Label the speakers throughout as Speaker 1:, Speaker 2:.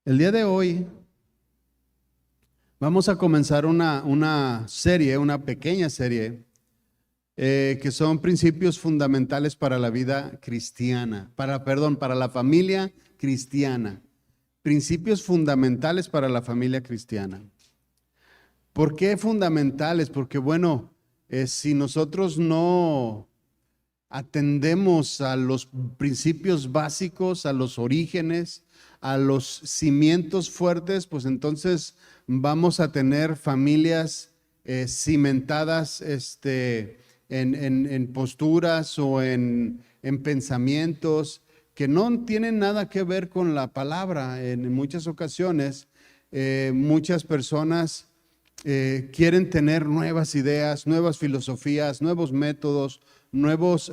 Speaker 1: El día de hoy vamos a comenzar una serie, una pequeña serie, que son principios fundamentales para la vida cristiana, para la familia cristiana. Principios fundamentales para la familia cristiana. ¿Por qué fundamentales? Porque bueno, si nosotros no atendemos a los principios básicos, a los orígenes, a los cimientos fuertes, pues entonces vamos a tener familias cimentadas en posturas o en pensamientos que no tienen nada que ver con la palabra. En muchas ocasiones, muchas personas quieren tener nuevas ideas, nuevas filosofías, nuevos métodos, nuevos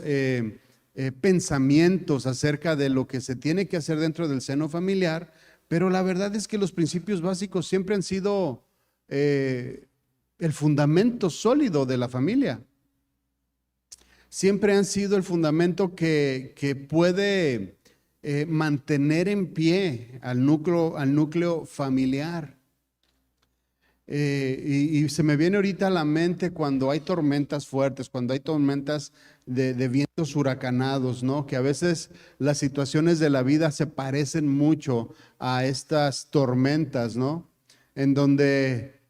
Speaker 1: pensamientos acerca de lo que se tiene que hacer dentro del seno familiar, pero la verdad es que los principios básicos siempre han sido el fundamento sólido de la familia. Siempre han sido el fundamento que puede mantener en pie al núcleo familiar. Y se me viene ahorita a la mente cuando hay tormentas fuertes, cuando hay tormentas de vientos huracanados, ¿no? Que a veces las situaciones de la vida se parecen mucho a estas tormentas, ¿no? En donde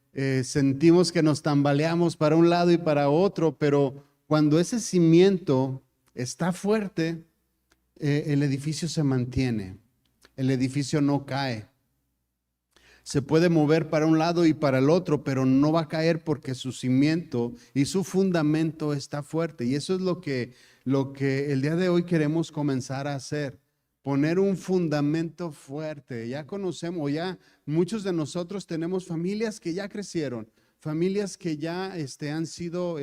Speaker 1: sentimos que nos tambaleamos para un lado y para otro, pero cuando ese cimiento está fuerte, el edificio se mantiene, el edificio no cae. Se puede mover para un lado y para el otro, pero no va a caer porque su cimiento y su fundamento está fuerte. Y eso es lo que el día de hoy queremos comenzar a hacer, poner un fundamento fuerte. Ya conocemos, ya muchos de nosotros tenemos familias que ya crecieron, familias que ya han sido,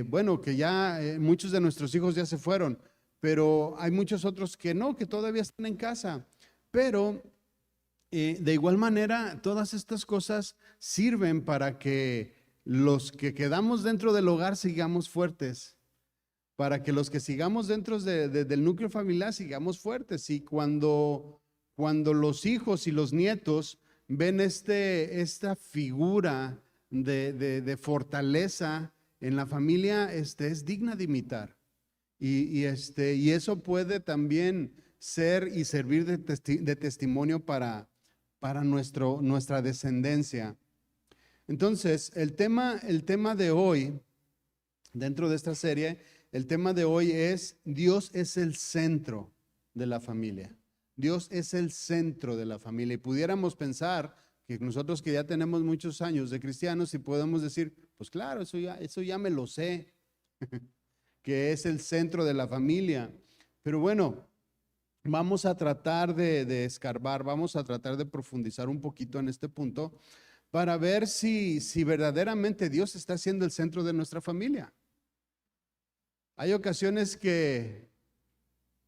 Speaker 1: bueno, que ya muchos de nuestros hijos ya se fueron, pero hay muchos otros que no, que todavía están en casa. Pero de igual manera, todas estas cosas sirven para que los que quedamos dentro del hogar sigamos fuertes, para que los que sigamos dentro del núcleo familiar sigamos fuertes. Y cuando los hijos y los nietos ven esta figura de fortaleza en la familia, es digna de imitar. Y eso puede también ser y servir de testimonio para nuestra descendencia. Entonces, el tema de hoy, dentro de esta serie, el tema de hoy es: Dios es el centro de la familia. Dios es el centro de la familia. Y pudiéramos pensar que nosotros que ya tenemos muchos años de cristianos y podemos decir, pues claro, eso ya me lo sé, que es el centro de la familia. Pero bueno, vamos a tratar de escarbar, vamos a tratar de profundizar un poquito en este punto para ver si verdaderamente Dios está siendo el centro de nuestra familia. Hay ocasiones que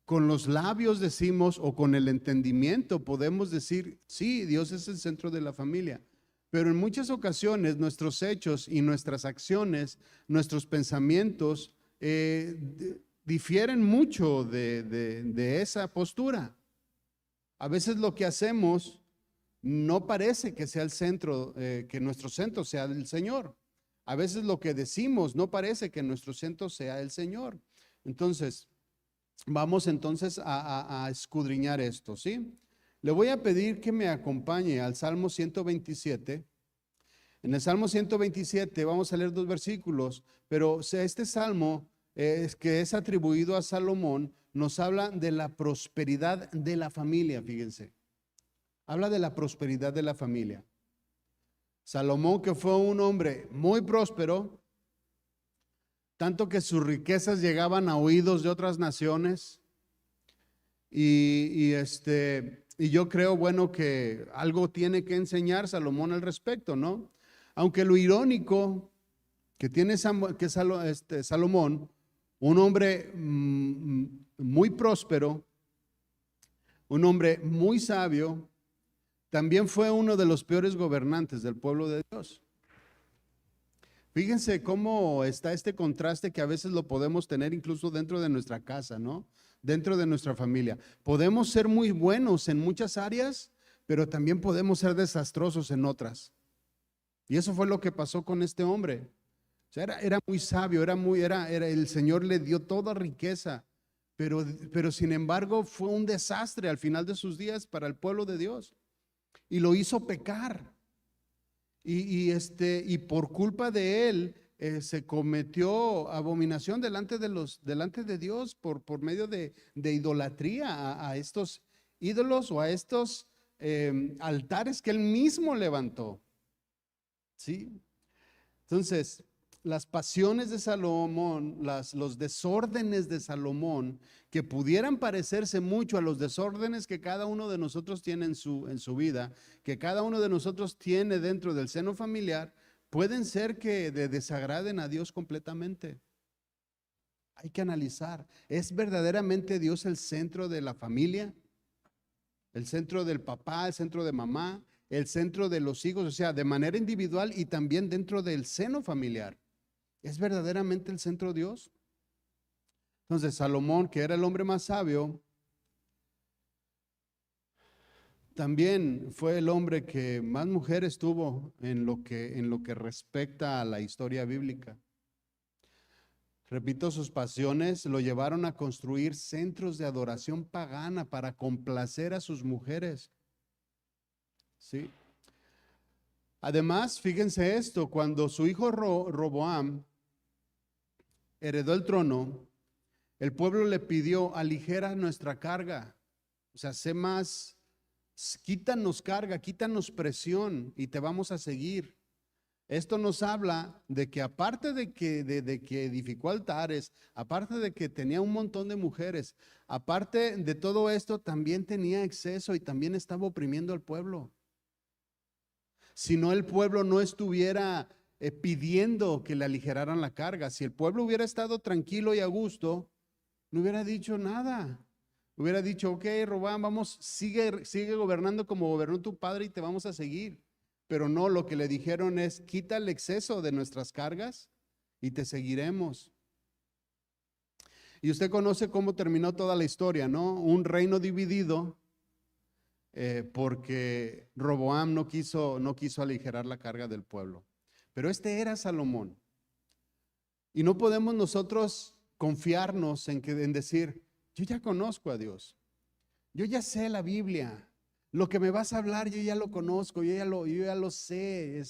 Speaker 1: con los labios decimos, o con el entendimiento podemos decir, sí, Dios es el centro de la familia. Pero en muchas ocasiones nuestros hechos y nuestras acciones, nuestros pensamientos, difieren mucho de esa postura. A veces lo que hacemos no parece que sea el centro, que nuestro centro sea el Señor. A veces lo que decimos no parece que nuestro centro sea el Señor. Entonces, vamos entonces a escudriñar esto, ¿sí? Le voy a pedir que me acompañe al Salmo 127. En el Salmo 127 vamos a leer 2 versículos, pero este salmo que es atribuido a Salomón, nos habla de la prosperidad de la familia, fíjense. Habla de la prosperidad de la familia. Salomón, que fue un hombre muy próspero, tanto que sus riquezas llegaban a oídos de otras naciones. Y yo creo, bueno, que algo tiene que enseñar Salomón al respecto, ¿no? Aunque lo irónico que tiene Salomón, un hombre muy próspero, un hombre muy sabio, también fue uno de los peores gobernantes del pueblo de Dios. Fíjense cómo está este contraste que a veces lo podemos tener incluso dentro de nuestra casa, ¿no? dentro de nuestra familia. Podemos ser muy buenos en muchas áreas, pero también podemos ser desastrosos en otras. Y eso fue lo que pasó con este hombre. O sea, era muy sabio, el Señor le dio toda riqueza, pero sin embargo fue un desastre al final de sus días para el pueblo de Dios. Y lo hizo pecar. Y por culpa de él se cometió abominación delante de Dios por medio de idolatría a estos ídolos o a estos altares que él mismo levantó. ¿Sí? Entonces, las pasiones de Salomón, los desórdenes de Salomón, que pudieran parecerse mucho a los desórdenes que cada uno de nosotros tiene en su vida, que cada uno de nosotros tiene dentro del seno familiar, pueden ser que desagraden a Dios completamente. Hay que analizar, ¿es verdaderamente Dios el centro de la familia? ¿El centro del papá, el centro de mamá, el centro de los hijos? O sea, de manera individual y también dentro del seno familiar. ¿Es verdaderamente el centro Dios? Entonces, Salomón, que era el hombre más sabio, también fue el hombre que más mujeres tuvo en lo que respecta a la historia bíblica. Repito, sus pasiones lo llevaron a construir centros de adoración pagana para complacer a sus mujeres. ¿Sí? Además, fíjense esto, cuando su hijo Roboam heredó el trono, el pueblo le pidió: aligera nuestra carga, o sea, sé más, quítanos carga, quítanos presión y te vamos a seguir. Esto nos habla de que aparte de que edificó altares, aparte de que tenía un montón de mujeres, aparte de todo esto, también tenía exceso y también estaba oprimiendo al pueblo. Si no, el pueblo no estuviera pidiendo que le aligeraran la carga. Si el pueblo hubiera estado tranquilo y a gusto, no hubiera dicho nada. Hubiera dicho: ok, Robán, vamos, sigue gobernando como gobernó tu padre y te vamos a seguir. Pero no, lo que le dijeron es: quita el exceso de nuestras cargas y te seguiremos. Y usted conoce cómo terminó toda la historia, ¿no? Un reino dividido. Porque Roboam no quiso aligerar la carga del pueblo. Pero este era Salomón. Y no podemos nosotros confiarnos en decir: yo ya conozco a Dios, yo ya sé la Biblia, lo que me vas a hablar yo ya lo conozco, yo ya lo sé,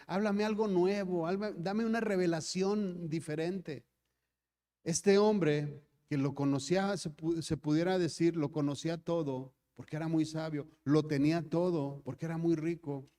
Speaker 1: háblame algo nuevo, dame una revelación diferente. Este hombre que lo conocía, se pudiera decir, lo conocía todo, porque era muy sabio, lo tenía todo, porque era muy rico,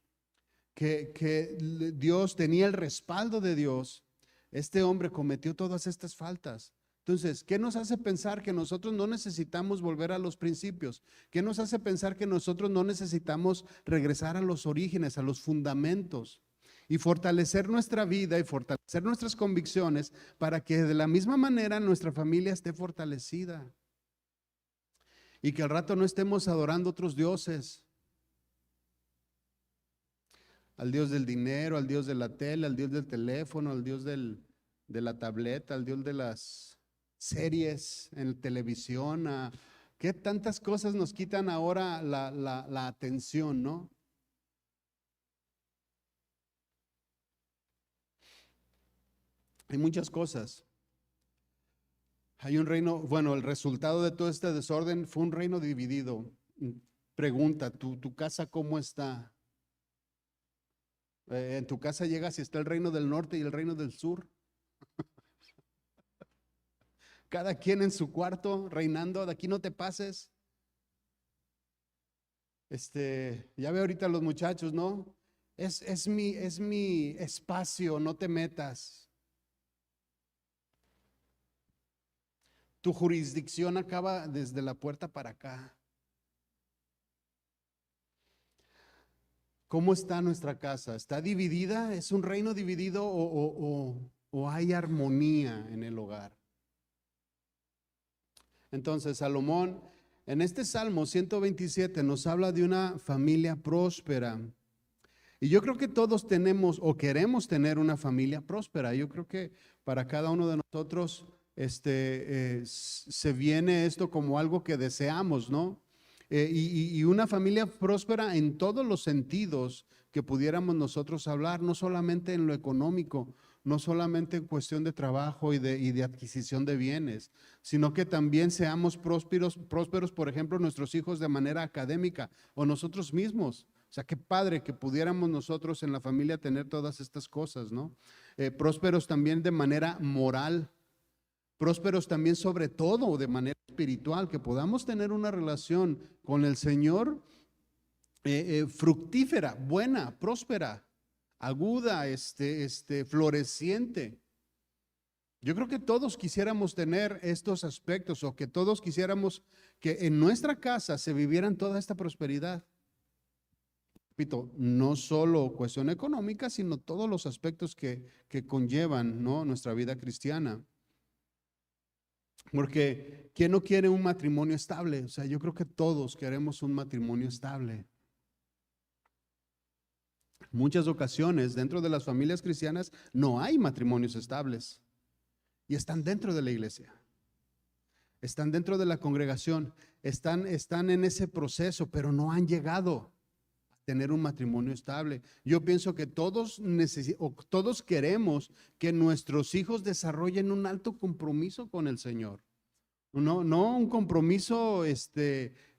Speaker 1: que Dios tenía el respaldo de Dios. Este hombre cometió todas estas faltas. Entonces, ¿qué nos hace pensar que nosotros no necesitamos volver a los principios? ¿Qué nos hace pensar que nosotros no necesitamos regresar a los orígenes, a los fundamentos y fortalecer nuestra vida y fortalecer nuestras convicciones para que de la misma manera nuestra familia esté fortalecida? Y que al rato no estemos adorando otros dioses. Al Dios del dinero, al Dios de la tele, al Dios del teléfono, al Dios de la tableta, al Dios de las series en televisión. ¿Qué tantas cosas nos quitan ahora la atención, no? Hay muchas cosas. Hay un reino, bueno, el resultado de todo este desorden fue un reino dividido. Pregunta, ¿tu casa cómo está? En tu casa llegas y está el reino del norte y el reino del sur. Cada quien en su cuarto reinando, de aquí no te pases. Ya veo ahorita a los muchachos, ¿no? Es mi espacio, no te metas. Tu jurisdicción acaba desde la puerta para acá. ¿Cómo está nuestra casa? ¿Está dividida? ¿Es un reino dividido o hay armonía en el hogar? Entonces, Salomón, en este Salmo 127 nos habla de una familia próspera. Y yo creo que todos tenemos o queremos tener una familia próspera. Yo creo que para cada uno de nosotros se viene esto como algo que deseamos, ¿no? Y una familia próspera en todos los sentidos que pudiéramos nosotros hablar, no solamente en lo económico, no solamente en cuestión de trabajo y de adquisición de bienes, sino que también seamos prósperos, por ejemplo, nuestros hijos de manera académica o nosotros mismos. O sea, qué padre que pudiéramos nosotros en la familia tener todas estas cosas, ¿no? Prósperos también de manera moral, prósperos también sobre todo de manera espiritual, que podamos tener una relación con el Señor fructífera, buena, próspera, aguda, floreciente. Yo creo que todos quisiéramos tener estos aspectos o que todos quisiéramos que en nuestra casa se vivieran toda esta prosperidad. Repito, no solo cuestión económica, sino todos los aspectos que conllevan, ¿no?, nuestra vida cristiana. Porque ¿quién no quiere un matrimonio estable? O sea, yo creo que todos queremos un matrimonio estable. Muchas ocasiones dentro de las familias cristianas no hay matrimonios estables y están dentro de la iglesia, están dentro de la congregación, están en ese proceso, pero no han llegado a tener un matrimonio estable. Yo pienso que todos queremos que nuestros hijos desarrollen un alto compromiso con el Señor. No un compromiso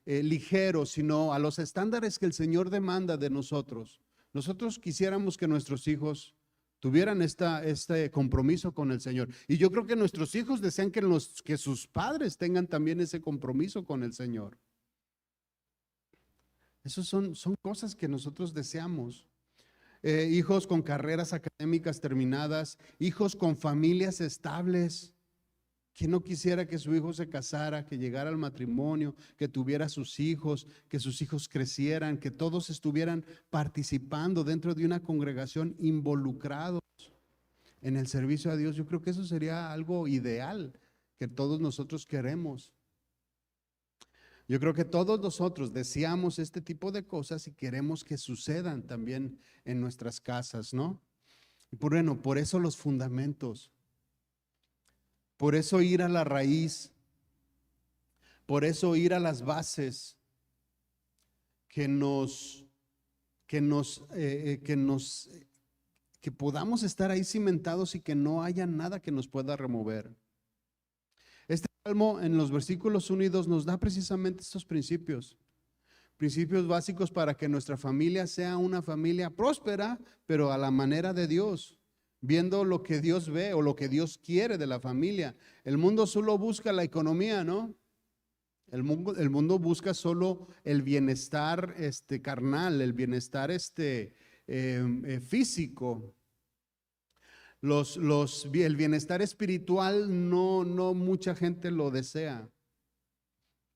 Speaker 1: ligero, sino a los estándares que el Señor demanda de nosotros. Nosotros quisiéramos que nuestros hijos tuvieran este compromiso con el Señor. Y yo creo que nuestros hijos desean que sus padres tengan también ese compromiso con el Señor. Esas son cosas que nosotros deseamos. Hijos con carreras académicas terminadas, hijos con familias estables. ¿Quién no quisiera que su hijo se casara, que llegara al matrimonio, que tuviera sus hijos, que sus hijos crecieran, que todos estuvieran participando dentro de una congregación, involucrados en el servicio a Dios? Yo creo que eso sería algo ideal que todos nosotros queremos. Yo creo que todos nosotros deseamos este tipo de cosas y queremos que sucedan también en nuestras casas, ¿no? Y bueno, por eso los fundamentos. Por eso ir a la raíz, por eso ir a las bases que podamos estar ahí cimentados y que no haya nada que nos pueda remover. Este salmo en los versículos 1 y 2 nos da precisamente estos principios básicos para que nuestra familia sea una familia próspera, pero a la manera de Dios, viendo lo que Dios ve o lo que Dios quiere de la familia. El mundo solo busca la economía, ¿no? El mundo busca solo el bienestar carnal, el bienestar físico. El bienestar espiritual no mucha gente lo desea.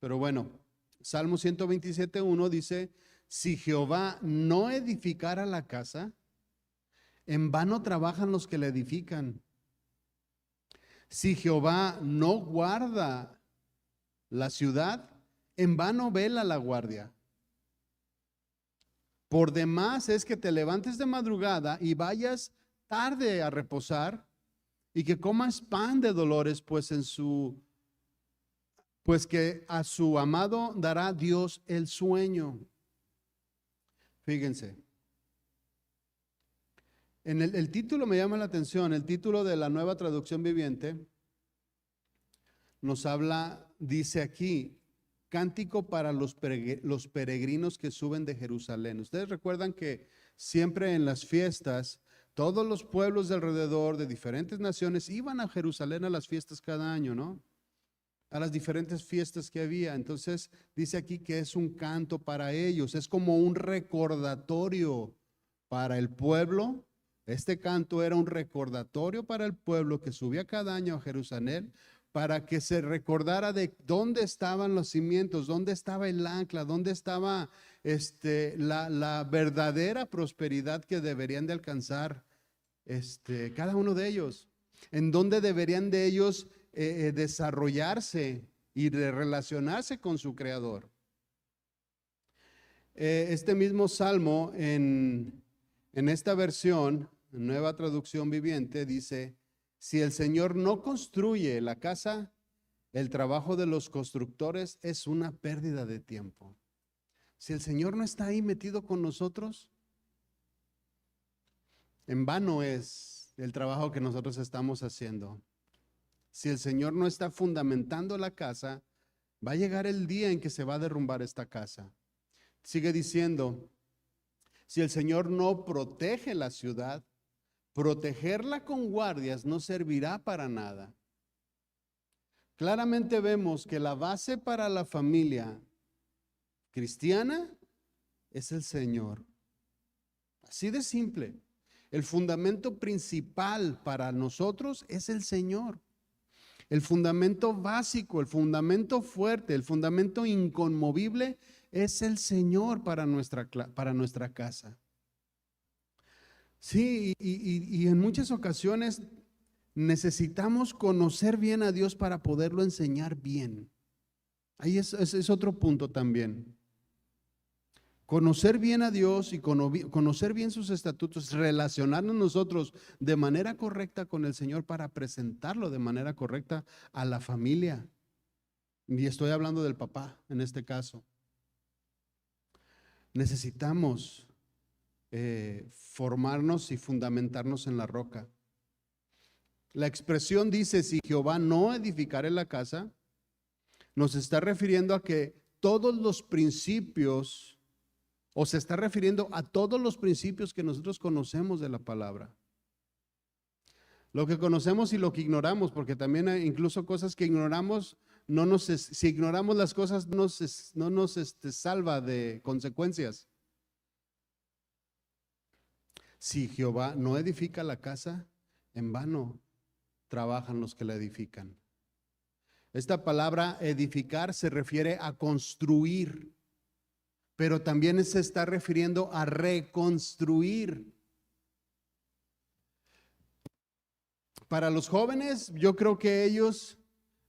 Speaker 1: Pero bueno, Salmo 127:1 dice: si Jehová no edificara la casa, en vano trabajan los que la edifican. Si Jehová no guarda la ciudad, en vano vela la guardia. Por demás es que te levantes de madrugada y vayas tarde a reposar, y que comas pan de dolores, pues que a su amado dará Dios el sueño. Fíjense. En el título me llama la atención, el título de la Nueva Traducción Viviente nos habla, dice aquí, cántico para los peregrinos que suben de Jerusalén. Ustedes recuerdan que siempre en las fiestas, todos los pueblos de alrededor de diferentes naciones iban a Jerusalén a las fiestas cada año, ¿no? A las diferentes fiestas que había. Entonces dice aquí que es un canto para ellos, es como un recordatorio para el pueblo. Este canto era un recordatorio para el pueblo que subía cada año a Jerusalén, para que se recordara de dónde estaban los cimientos, dónde estaba el ancla, dónde estaba la verdadera prosperidad que deberían de alcanzar cada uno de ellos, en dónde deberían de ellos desarrollarse y de relacionarse con su Creador. Este mismo salmo en esta versión, Nueva Traducción Viviente, dice: Si el Señor no construye la casa, el trabajo de los constructores es una pérdida de tiempo. Si el Señor no está ahí metido con nosotros, en vano es el trabajo que nosotros estamos haciendo. Si el Señor no está fundamentando la casa, va a llegar el día en que se va a derrumbar esta casa. Sigue diciendo, si el Señor no protege la ciudad, protegerla con guardias no servirá para nada. Claramente vemos que la base para la familia cristiana es el Señor. Así de simple. El fundamento principal para nosotros es el Señor. El fundamento básico, el fundamento fuerte, el fundamento inconmovible es el Señor para nuestra casa. Sí, y en muchas ocasiones necesitamos conocer bien a Dios para poderlo enseñar bien. Ahí es otro punto también. Conocer bien a Dios y conocer bien sus estatutos, relacionarnos nosotros de manera correcta con el Señor para presentarlo de manera correcta a la familia. Y estoy hablando del papá en este caso. Necesitamos formarnos y fundamentarnos en la roca. La expresión dice, si Jehová no edificare la casa, nos está refiriendo a que todos los principios, o se está refiriendo a todos los principios que nosotros conocemos de la palabra. Lo que conocemos y lo que ignoramos, porque también hay incluso cosas que ignoramos, si ignoramos las cosas no nos salva de consecuencias. Si Jehová no edifica la casa, en vano trabajan los que la edifican. Esta palabra edificar se refiere a construir, pero también se está refiriendo a reconstruir. Para los jóvenes, yo creo que ellos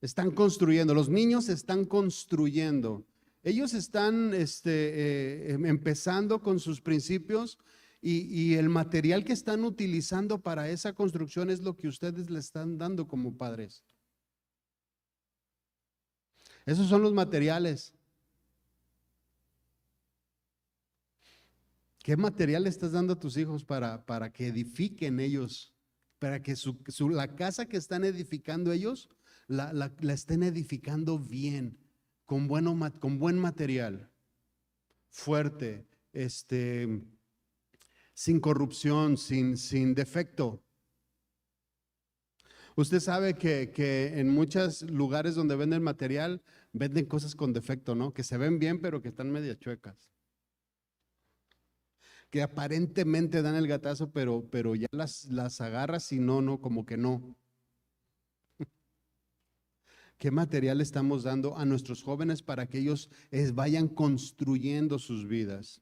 Speaker 1: están construyendo, los niños están construyendo. Ellos están empezando con sus principios y el material que están utilizando para esa construcción es lo que ustedes le están dando como padres. Esos son los materiales. ¿Qué material le estás dando a tus hijos para que edifiquen ellos? Para que la casa que están edificando ellos, la estén edificando bien, con buen material, fuerte, sin corrupción, sin defecto. Usted sabe que en muchos lugares donde venden material, venden cosas con defecto, ¿no? Que se ven bien, pero que están media chuecas. Que aparentemente dan el gatazo, pero ya las agarras y no, como que no. ¿Qué material estamos dando a nuestros jóvenes para que ellos vayan construyendo sus vidas?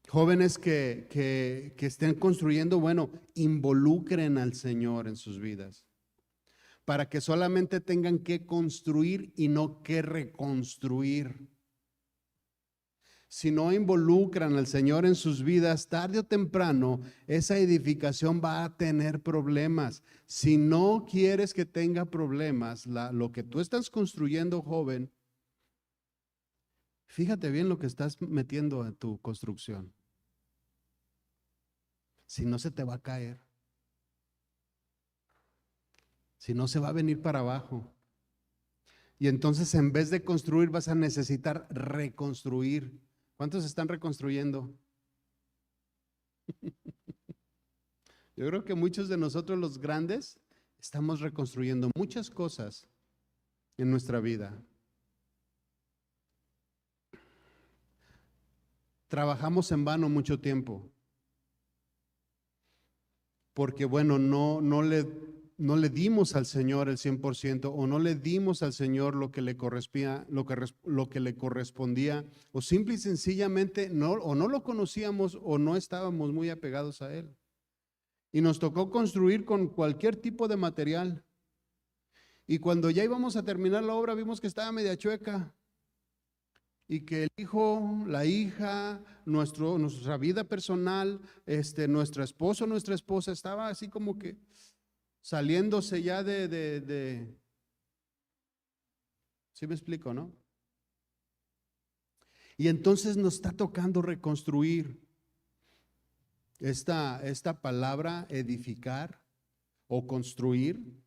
Speaker 1: Jóvenes que estén construyendo, bueno, involucren al Señor en sus vidas, para que solamente tengan que construir y no que reconstruir. Si no involucran al Señor en sus vidas, tarde o temprano, esa edificación va a tener problemas. Si no quieres que tenga problemas, lo que tú estás construyendo, joven, fíjate bien lo que estás metiendo en tu construcción. Si no, se te va a caer. Si no, se va a venir para abajo. Y entonces, en vez de construir, vas a necesitar reconstruir. ¿Cuántos están reconstruyendo? Yo creo que muchos de nosotros los grandes estamos reconstruyendo muchas cosas en nuestra vida. Trabajamos en vano mucho tiempo. Porque bueno, no le dimos al Señor el 100% o no le dimos al Señor lo que le correspondía, lo que le correspondía, o simple y sencillamente no lo conocíamos o no estábamos muy apegados a Él. Y nos tocó construir con cualquier tipo de material. Y cuando ya íbamos a terminar la obra, vimos que estaba media chueca. Y que el hijo, la hija, nuestra vida personal, nuestro esposo, nuestra esposa, estaba así como que saliéndose ya ¿sí me explico, no? Y entonces nos está tocando reconstruir esta palabra edificar o construir.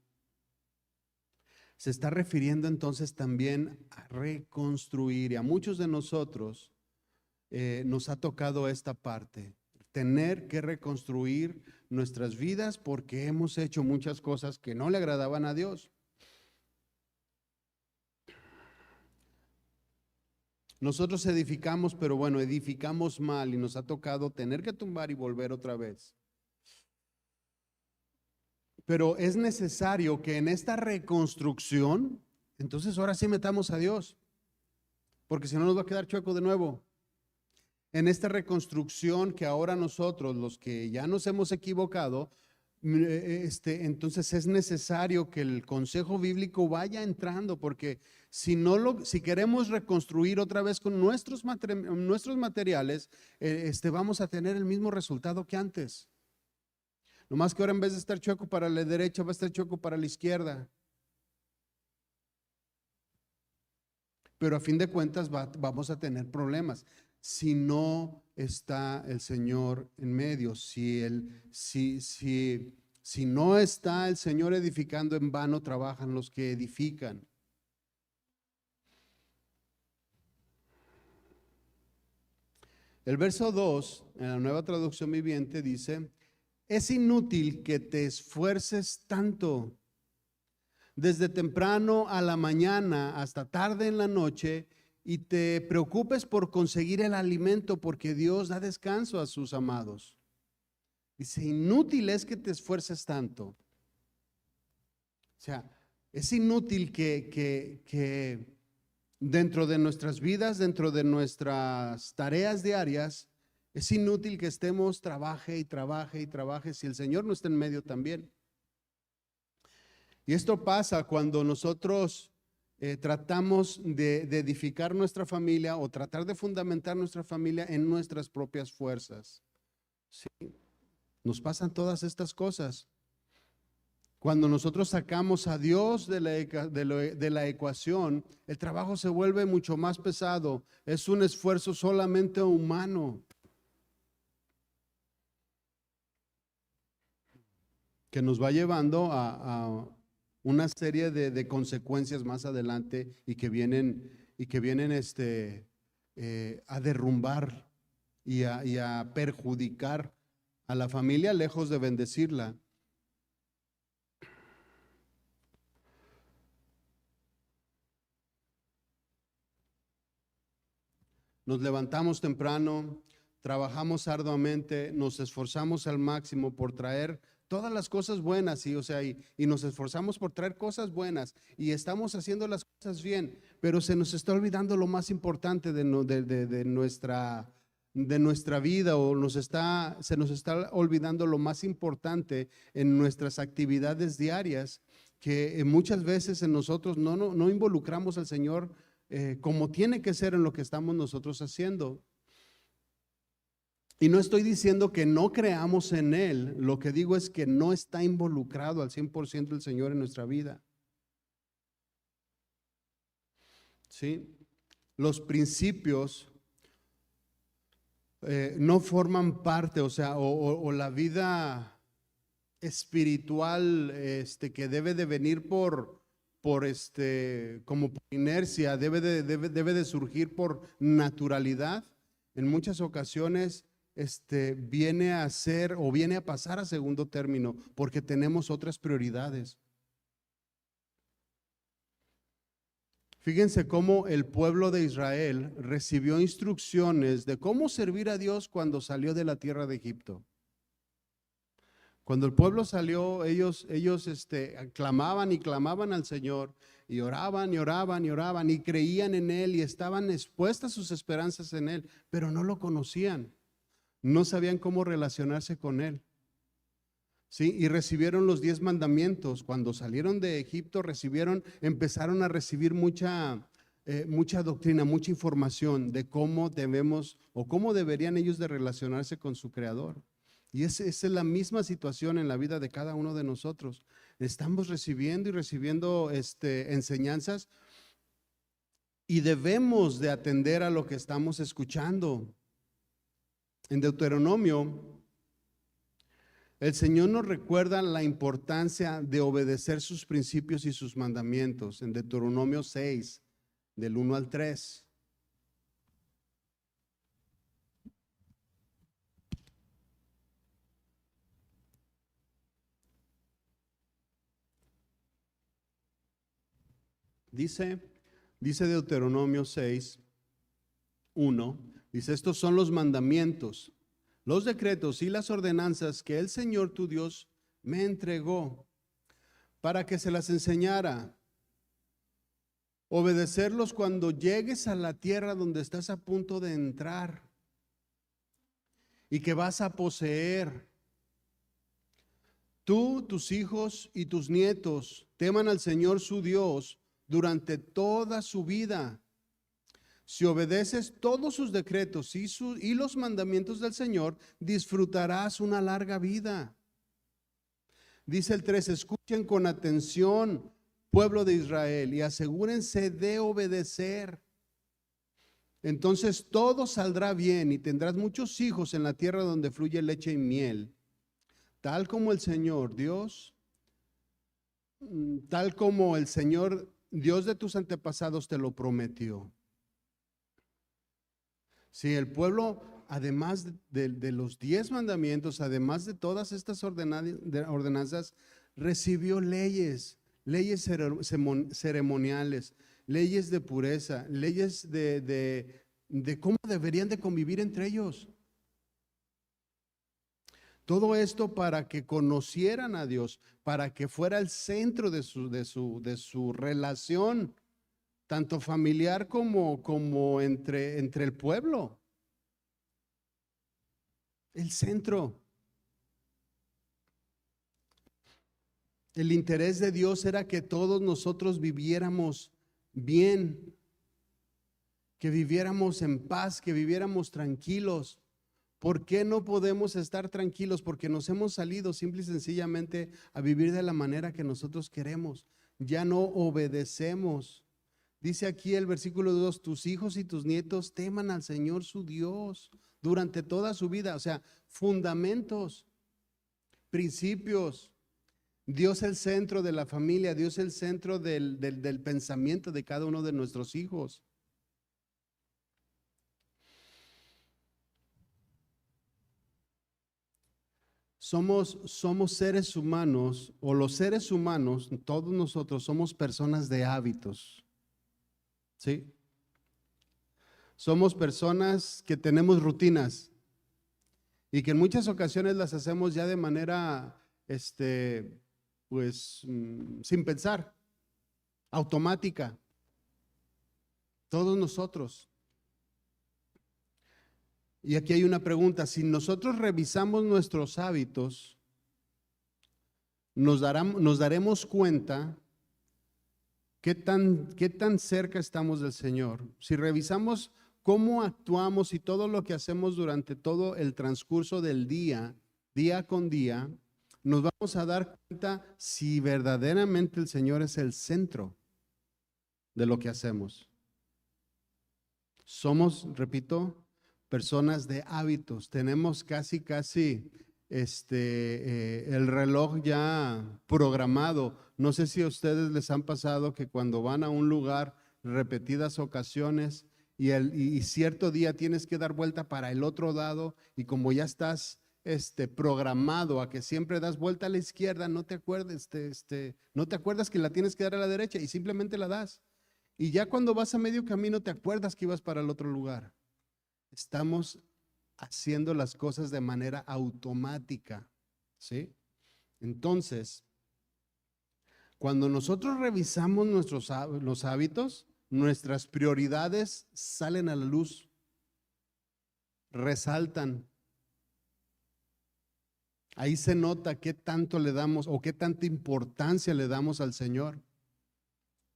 Speaker 1: Se está refiriendo entonces también a reconstruir, y a muchos de nosotros nos ha tocado esta parte, tener que reconstruir nuestras vidas porque hemos hecho muchas cosas que no le agradaban a Dios. Nosotros edificamos, pero bueno, edificamos mal y nos ha tocado tener que tumbar y volver otra vez. Pero es necesario que en esta reconstrucción, entonces ahora sí metamos a Dios, porque si no nos va a quedar chueco de nuevo. En esta reconstrucción que ahora nosotros, los que ya nos hemos equivocado, entonces es necesario que el consejo bíblico vaya entrando, porque si queremos reconstruir otra vez con nuestros materiales, vamos a tener el mismo resultado que antes. Nomás que ahora en vez de estar chueco para la derecha, va a estar chueco para la izquierda. Pero a fin de cuentas vamos a tener problemas si no está el Señor en medio, si no está el Señor edificando, en vano trabajan los que edifican. El verso 2, en la Nueva Traducción Viviente, dice: es inútil que te esfuerces tanto, desde temprano a la mañana hasta tarde en la noche, y te preocupes por conseguir el alimento, porque Dios da descanso a sus amados. Dice, inútil es que te esfuerces tanto. O sea, es inútil que dentro de nuestras vidas, dentro de nuestras tareas diarias, es inútil que estemos trabaje y trabaje y trabaje si el Señor no está en medio también. Y esto pasa cuando nosotros tratamos de edificar nuestra familia o tratar de fundamentar nuestra familia en nuestras propias fuerzas. ¿Sí? Nos pasan todas estas cosas. Cuando nosotros sacamos a Dios de la ecuación, el trabajo se vuelve mucho más pesado. Es un esfuerzo solamente humano, que nos va llevando a una serie de consecuencias más adelante y que vienen a derrumbar y a perjudicar a la familia lejos de bendecirla. Nos levantamos temprano, trabajamos arduamente, nos esforzamos al máximo por traer todas las cosas buenas, y nos esforzamos por traer cosas buenas y estamos haciendo las cosas bien, pero se nos está olvidando lo más importante de nuestra vida, o se nos está olvidando lo más importante en nuestras actividades diarias, que muchas veces en nosotros no involucramos al Señor como tiene que ser en lo que estamos nosotros haciendo. Y no estoy diciendo que no creamos en Él, lo que digo es que no está involucrado al 100% el Señor en nuestra vida. ¿Sí? Los principios no forman parte, o la vida espiritual que debe de venir como por inercia, debe de surgir por naturalidad. En muchas ocasiones viene a ser o viene a pasar a segundo término porque tenemos otras prioridades. Fíjense cómo el pueblo de Israel recibió instrucciones de cómo servir a Dios cuando salió de la tierra de Egipto. Cuando el pueblo salió, ellos clamaban y clamaban al Señor, y oraban y oraban y oraban y creían en Él y estaban expuestas sus esperanzas en Él, pero no lo conocían, no sabían cómo relacionarse con Él. ¿Sí? Y recibieron los 10 mandamientos. Cuando salieron de Egipto, empezaron a recibir mucha doctrina, mucha información de cómo debemos o cómo deberían ellos de relacionarse con su Creador. Y esa es la misma situación en la vida de cada uno de nosotros. Estamos recibiendo y recibiendo enseñanzas y debemos de atender a lo que estamos escuchando. En Deuteronomio, el Señor nos recuerda la importancia de obedecer sus principios y sus mandamientos. En Deuteronomio 6, del 1 al 3. Dice Deuteronomio 6, 1, dice, estos son los mandamientos, los decretos y las ordenanzas que el Señor tu Dios me entregó para que se las enseñara. Obedecerlos cuando llegues a la tierra donde estás a punto de entrar y que vas a poseer. Tú, tus hijos y tus nietos teman al Señor su Dios durante toda su vida. Si obedeces todos sus decretos y los mandamientos del Señor, disfrutarás una larga vida. Dice el 3, escuchen con atención, pueblo de Israel, y asegúrense de obedecer. Entonces todo saldrá bien y tendrás muchos hijos en la tierra donde fluye leche y miel, tal como el Señor Dios, Dios de tus antepasados te lo prometió. Si el pueblo, además de los 10 mandamientos, además de todas estas ordenanzas, recibió leyes ceremoniales, leyes de pureza, leyes de cómo deberían de convivir entre ellos. Todo esto para que conocieran a Dios, para que fuera el centro de su relación, tanto familiar como entre el pueblo. El centro. El interés de Dios era que todos nosotros viviéramos bien, que viviéramos en paz, que viviéramos tranquilos. ¿Por qué no podemos estar tranquilos? Porque nos hemos salido simple y sencillamente a vivir de la manera que nosotros queremos. Ya no obedecemos. Dice aquí el versículo 2, tus hijos y tus nietos teman al Señor su Dios durante toda su vida. O sea, fundamentos, principios. Dios es el centro de la familia, Dios es el centro del pensamiento de cada uno de nuestros hijos. Somos seres humanos, o los seres humanos, todos nosotros somos personas de hábitos. ¿Sí? Somos personas que tenemos rutinas y que en muchas ocasiones las hacemos ya de manera, sin pensar, automática. Todos nosotros. Y aquí hay una pregunta, si nosotros revisamos nuestros hábitos, nos daremos cuenta qué tan cerca estamos del Señor. Si revisamos cómo actuamos y todo lo que hacemos durante todo el transcurso del día con día, nos vamos a dar cuenta si verdaderamente el Señor es el centro de lo que hacemos. Somos, repito, personas de hábitos. Tenemos casi el reloj ya programado. No sé si a ustedes les han pasado que cuando van a un lugar repetidas ocasiones y cierto día tienes que dar vuelta para el otro lado, y como ya estás programado a que siempre das vuelta a la izquierda, no te acuerdas que la tienes que dar a la derecha y simplemente la das. Y ya cuando vas a medio camino te acuerdas que ibas para el otro lugar. Estamos haciendo las cosas de manera automática, ¿sí? Entonces, cuando nosotros revisamos los hábitos, nuestras prioridades salen a la luz, resaltan. Ahí se nota qué tanto le damos o qué tanta importancia le damos al Señor.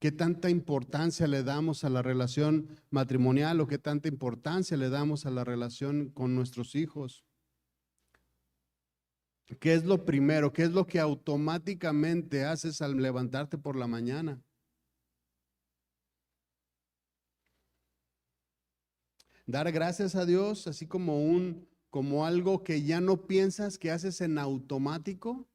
Speaker 1: ¿Qué tanta importancia le damos a la relación matrimonial o qué tanta importancia le damos a la relación con nuestros hijos? ¿Qué es lo primero? ¿Qué es lo que automáticamente haces al levantarte por la mañana? Dar gracias a Dios, así como algo que ya no piensas, que haces en automático.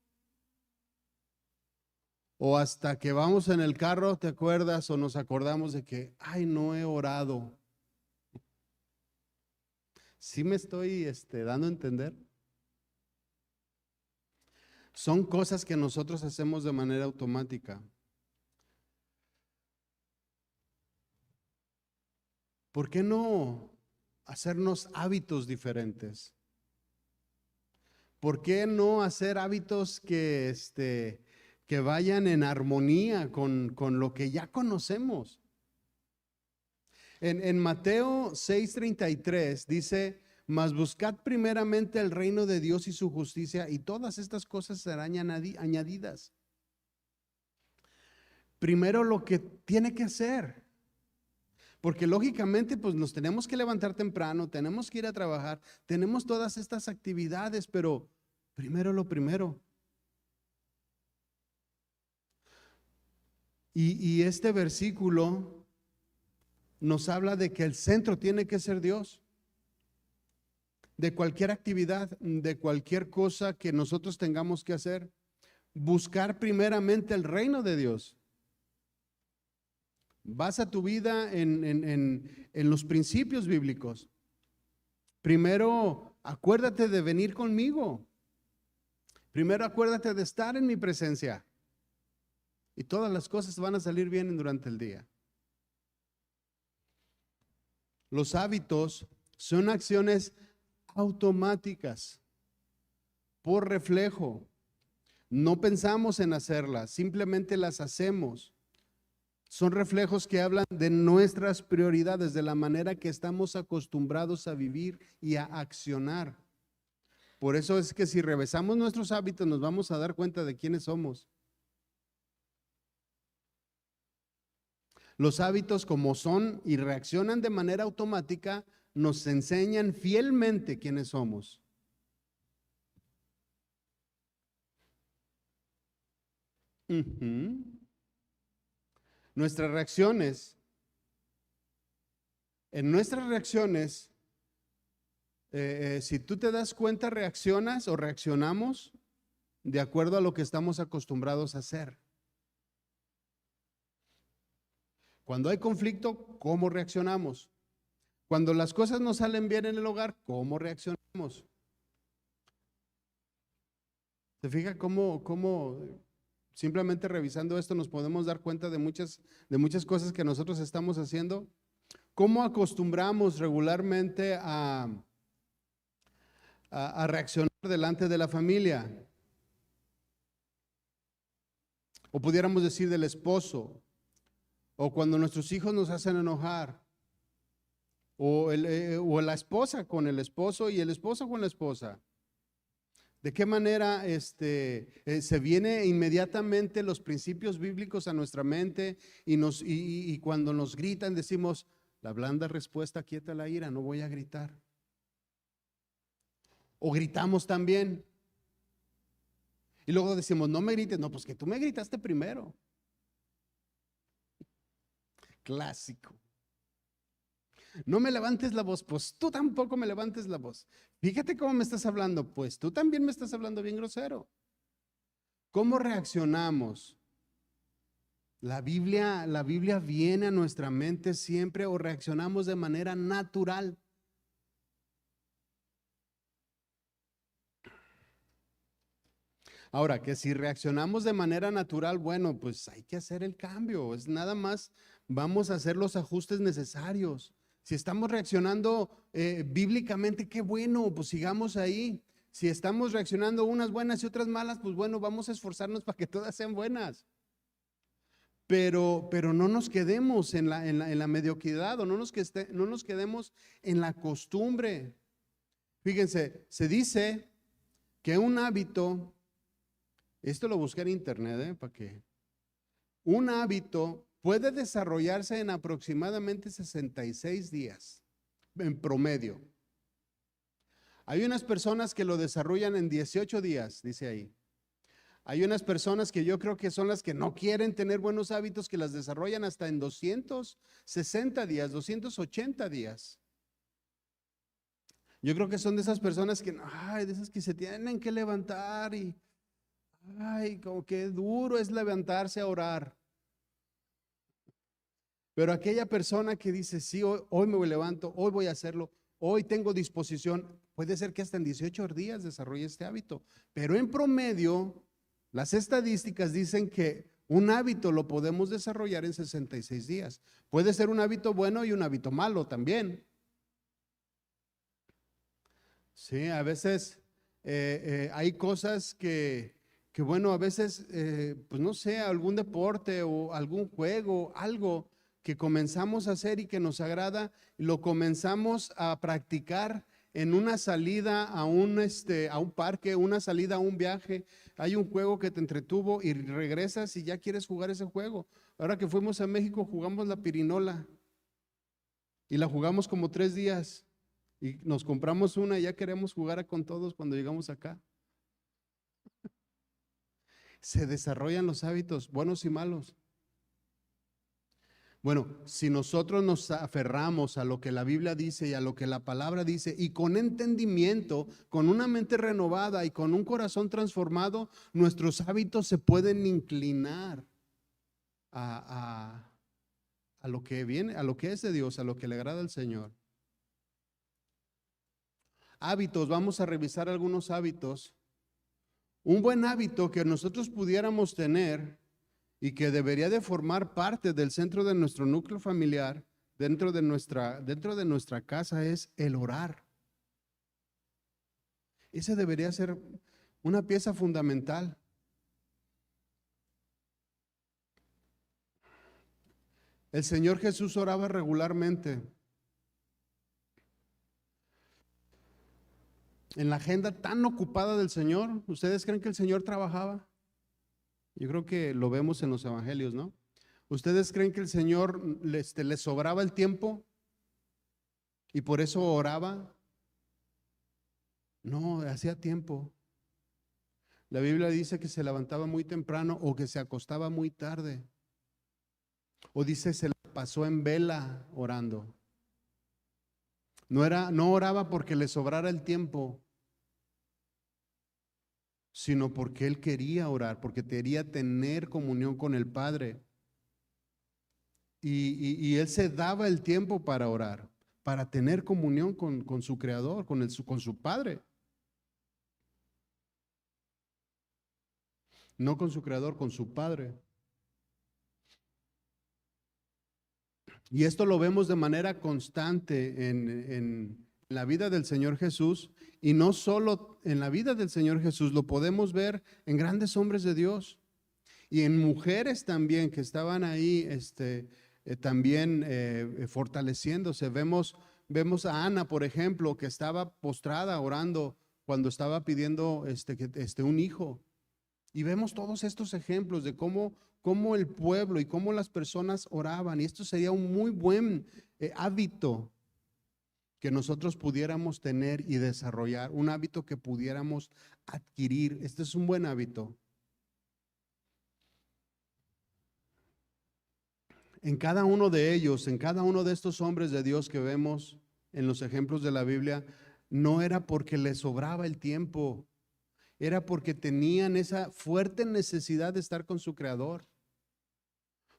Speaker 1: O hasta que vamos en el carro, ¿te acuerdas o nos acordamos de que, ay, no he orado? ¿Sí me estoy dando a entender? Son cosas que nosotros hacemos de manera automática. ¿Por qué no hacernos hábitos diferentes? ¿Por qué no hacer hábitos que vayan en armonía con lo que ya conocemos? En Mateo 6:33 dice, mas buscad primeramente el reino de Dios y su justicia, y todas estas cosas serán añadidas. Primero lo que tiene que hacer, porque lógicamente pues nos tenemos que levantar temprano, tenemos que ir a trabajar, tenemos todas estas actividades, pero primero lo primero. Y este versículo nos habla de que el centro tiene que ser Dios. De cualquier actividad, de cualquier cosa que nosotros tengamos que hacer, buscar primeramente el reino de Dios. Basa tu vida en los principios bíblicos. Primero, acuérdate de venir conmigo. Primero, acuérdate de estar en mi presencia. Y todas las cosas van a salir bien durante el día. Los hábitos son acciones automáticas, por reflejo. No pensamos en hacerlas, simplemente las hacemos. Son reflejos que hablan de nuestras prioridades, de la manera que estamos acostumbrados a vivir y a accionar. Por eso es que si revisamos nuestros hábitos nos vamos a dar cuenta de quiénes somos. Los hábitos, como son y reaccionan de manera automática, nos enseñan fielmente quiénes somos. Nuestras reacciones, en nuestras reacciones, si tú te das cuenta, reaccionas o reaccionamos de acuerdo a lo que estamos acostumbrados a hacer. Cuando hay conflicto, ¿cómo reaccionamos? Cuando las cosas no salen bien en el hogar, ¿cómo reaccionamos? ¿Se fija cómo simplemente revisando esto nos podemos dar cuenta de muchas cosas que nosotros estamos haciendo? ¿Cómo acostumbramos regularmente a reaccionar delante de la familia? O pudiéramos decir del esposo, o cuando nuestros hijos nos hacen enojar, o la esposa con el esposo y el esposo con la esposa. ¿De qué manera se viene inmediatamente los principios bíblicos a nuestra mente y cuando nos gritan decimos, la blanda respuesta quieta la ira, no voy a gritar? O gritamos también. Y luego decimos, no me grites, no, pues que tú me gritaste primero. Clásico. No me levantes la voz, pues tú tampoco me levantes la voz. Fíjate cómo me estás hablando, pues tú también me estás hablando bien grosero. ¿Cómo reaccionamos? La Biblia viene a nuestra mente siempre o reaccionamos de manera natural. Ahora, que si reaccionamos de manera natural, bueno, pues hay que hacer el cambio. Es nada más, vamos a hacer los ajustes necesarios. Si estamos reaccionando bíblicamente, qué bueno, pues sigamos ahí. Si estamos reaccionando unas buenas y otras malas, pues bueno, vamos a esforzarnos para que todas sean buenas. Pero no nos quedemos en la mediocridad o no nos quedemos en la costumbre. Fíjense, se dice que un hábito, esto lo busqué en internet, para que un hábito puede desarrollarse en aproximadamente 66 días, en promedio. Hay unas personas que lo desarrollan en 18 días, dice ahí. Hay unas personas que yo creo que son las que no quieren tener buenos hábitos, que las desarrollan hasta en 260 días, 280 días. Yo creo que son de esas personas que, ay, de esas que se tienen que levantar y, ay, como que duro es levantarse a orar. Pero aquella persona que dice, sí, hoy me levanto, hoy voy a hacerlo, hoy tengo disposición, puede ser que hasta en 18 días desarrolle este hábito. Pero en promedio, las estadísticas dicen que un hábito lo podemos desarrollar en 66 días. Puede ser un hábito bueno y un hábito malo también. Sí, a veces hay cosas que, bueno, a veces, pues no sé, algún deporte o algún juego, algo que comenzamos a hacer y que nos agrada, lo comenzamos a practicar en una salida a un parque, una salida a un viaje. Hay un juego que te entretuvo y regresas y ya quieres jugar ese juego. Ahora que fuimos a México jugamos la pirinola y la jugamos como 3 días. Y nos compramos una y ya queremos jugar con todos cuando llegamos acá. Se desarrollan los hábitos, buenos y malos. Bueno, si nosotros nos aferramos a lo que la Biblia dice y a lo que la palabra dice, y con entendimiento, con una mente renovada y con un corazón transformado, nuestros hábitos se pueden inclinar a lo que viene, a lo que es de Dios, a lo que le agrada al Señor. Hábitos, vamos a revisar algunos hábitos. Un buen hábito que nosotros pudiéramos tener y que debería de formar parte del centro de nuestro núcleo familiar, dentro de nuestra casa, es el orar. Ese debería ser una pieza fundamental. El Señor Jesús oraba regularmente. En la agenda tan ocupada del Señor, ¿ustedes creen que el Señor trabajaba? Yo creo que lo vemos en los evangelios, ¿no? ¿Ustedes creen que el Señor le sobraba el tiempo y por eso oraba? No, hacía tiempo. La Biblia dice que se levantaba muy temprano o que se acostaba muy tarde. O dice se la pasó en vela orando. No oraba porque le sobrara el tiempo, sino porque él quería orar, porque quería tener comunión con el Padre. Y él se daba el tiempo para orar, para tener comunión con su Creador, con su Padre. No con su Creador, con su Padre. Y esto lo vemos de manera constante en la vida del Señor Jesús, y no solo en la vida del Señor Jesús, lo podemos ver en grandes hombres de Dios y en mujeres también que estaban ahí también fortaleciéndose. Vemos a Ana, por ejemplo, que estaba postrada orando cuando estaba pidiendo un hijo. Y vemos todos estos ejemplos de cómo el pueblo y cómo las personas oraban. Y esto sería un muy buen hábito que nosotros pudiéramos tener y desarrollar, un hábito que pudiéramos adquirir. Este es un buen hábito. En cada uno de ellos, en cada uno de estos hombres de Dios que vemos en los ejemplos de la Biblia, no era porque les sobraba el tiempo, era porque tenían esa fuerte necesidad de estar con su Creador,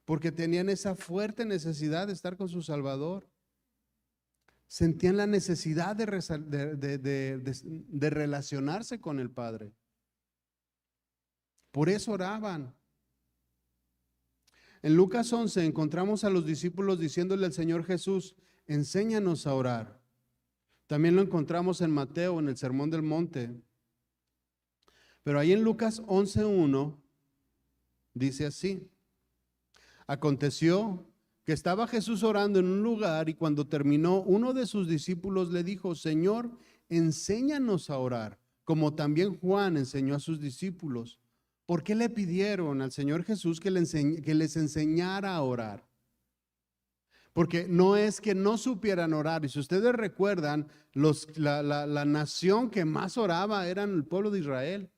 Speaker 1: porque tenían esa fuerte necesidad de estar con su Salvador. Sentían la necesidad de relacionarse con el Padre. Por eso oraban. En Lucas 11 encontramos a los discípulos diciéndole al Señor Jesús, enséñanos a orar. También lo encontramos en Mateo, en el Sermón del Monte. Pero ahí en Lucas 11:1 dice así: aconteció que estaba Jesús orando en un lugar y cuando terminó, uno de sus discípulos le dijo, Señor, enséñanos a orar, como también Juan enseñó a sus discípulos. ¿Por qué le pidieron al Señor Jesús que les enseñara a orar? Porque no es que no supieran orar. Y si ustedes recuerdan, la nación que más oraba eran el pueblo de Israel.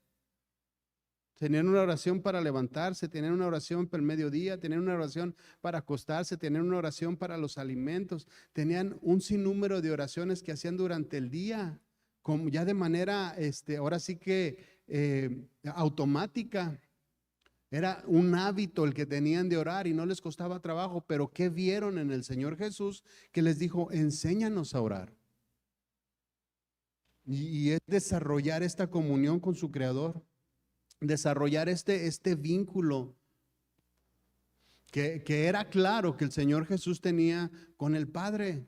Speaker 1: Tenían una oración para levantarse, tenían una oración para el mediodía, tenían una oración para acostarse, tenían una oración para los alimentos, tenían un sinnúmero de oraciones que hacían durante el día, como ya de manera, ahora sí que automática. Era un hábito el que tenían de orar y no les costaba trabajo, pero ¿qué vieron en el Señor Jesús? Que les dijo, enséñanos a orar. Y es desarrollar esta comunión con su Creador, desarrollar este vínculo que era claro que el Señor Jesús tenía con el Padre.